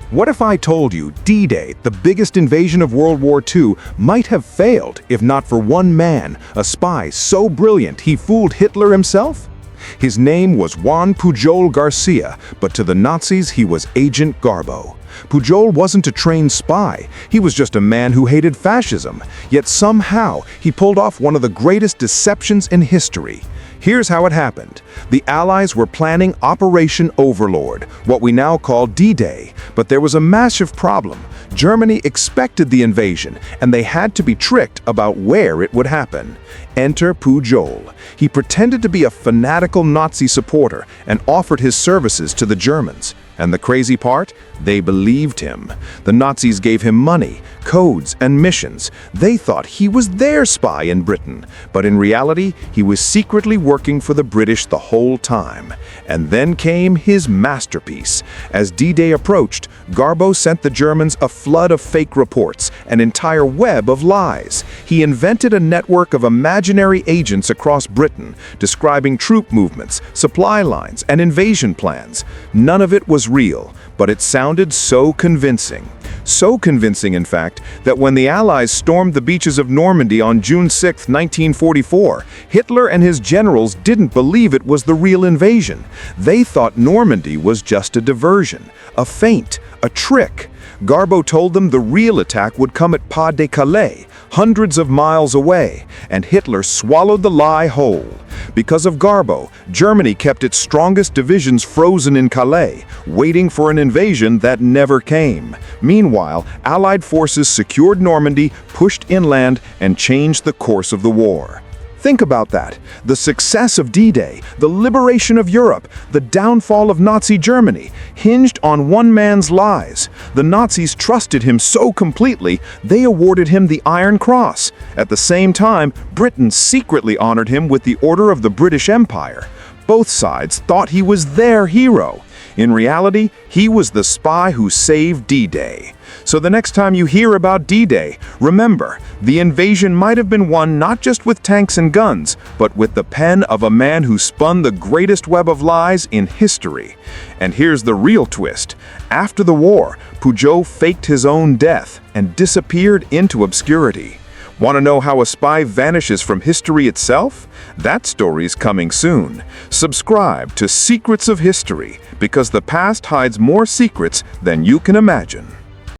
What if I told you D-Day, the biggest invasion of World War II, might have failed if not for one man, a spy so brilliant he fooled Hitler himself? His name was Juan Pujol Garcia, but to the Nazis he was Agent Garbo. Pujol wasn't a trained spy, he was just a man who hated fascism, yet somehow he pulled off one of the greatest deceptions in history. Here's how it happened. The Allies were planning Operation Overlord, what we now call D-Day, but there was a massive problem. Germany expected the invasion, and they had to be tricked about where it would happen. Enter Pujol. He pretended to be a fanatical Nazi supporter and offered his services to the Germans. And the crazy part? They believed him. The Nazis gave him money, codes, and missions. They thought he was their spy in Britain, but in reality, he was secretly working for the British the whole time. And then came his masterpiece. As D-Day approached, Garbo sent the Germans a flood of fake reports, an entire web of lies. He invented a network of imaginary agents across Britain, describing troop movements, supply lines, and invasion plans. None of it was real, but it sounded so convincing. So convincing, in fact, that when the Allies stormed the beaches of Normandy on June 6, 1944, Hitler and his generals didn't believe it was the real invasion. They thought Normandy was just a diversion, a feint, a trick. Garbo told them the real attack would come at Pas de Calais, hundreds of miles away, and Hitler swallowed the lie whole. Because of Garbo, Germany kept its strongest divisions frozen in Calais, waiting for an invasion that never came. Meanwhile, Allied forces secured Normandy, pushed inland, and changed the course of the war. Think about that. The success of D-Day, the liberation of Europe, the downfall of Nazi Germany, hinged on one man's lies. The Nazis trusted him so completely, they awarded him the Iron Cross. At the same time, Britain secretly honored him with the Order of the British Empire. Both sides thought he was their hero. In reality, he was the spy who saved D-Day. So the next time you hear about D-Day, remember, the invasion might have been won not just with tanks and guns, but with the pen of a man who spun the greatest web of lies in history. And here's the real twist. After the war, Pujol faked his own death and disappeared into obscurity. Want to know how a spy vanishes from history itself? That story's coming soon. Subscribe to Secrets of History, because the past hides more secrets than you can imagine.